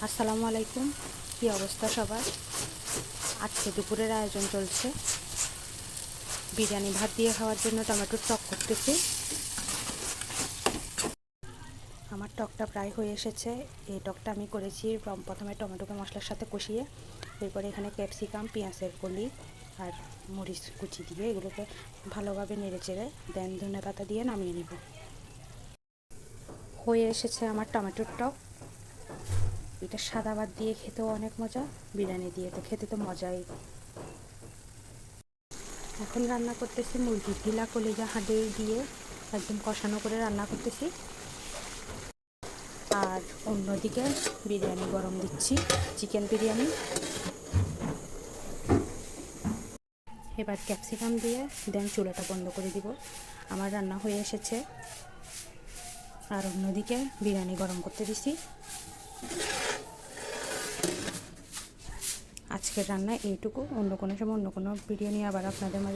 আসসালামু আলাইকুম। কি অবস্থা সবার? আজকে দুপুরের আয়োজন চলছে। বিরিয়ানি ভাত দিয়ে খাওয়ার জন্য টমেটোর টক করতেছি। আমার টকটা প্রায় হয়ে এসেছে। এই টকটা আমি করেছি প্রথমে টমেটোকে মশলার সাথে কষিয়ে, এরপরে এখানে ক্যাপসিকাম, পেঁয়াজের কলি আর মরিচ কুচি দিয়ে এগুলোকে ভালোভাবে নেড়ে চেড়ে দেন ধনেপাতা দিয়ে নামিয়ে নিব। হয়ে এসেছে আমার টমেটোর টক। এটা সাদা ভাত দিয়ে খেতেও অনেক মজা, বিরিয়ানি দিয়ে তো খেতে তো মজাই। এখন রান্না করতেছি মুরগির গিলা কলিজা হাড়ি দিয়ে একদম কষানো করে রান্না করতেছি। আর অন্যদিকে বিরিয়ানি গরম দিচ্ছি, চিকেন বিরিয়ানি। এবার ক্যাপসিকাম দিয়ে দেন চুলাটা বন্ধ করে দিব। আমার রান্না হয়ে এসেছে। আর অন্যদিকে বিরিয়ানি গরম করতে দিছি। আজকের রান্না এইটুকু। অন্য কোনো সময় অন্য কোনো বিরিয়ানি আবার আপনাদের মাঝে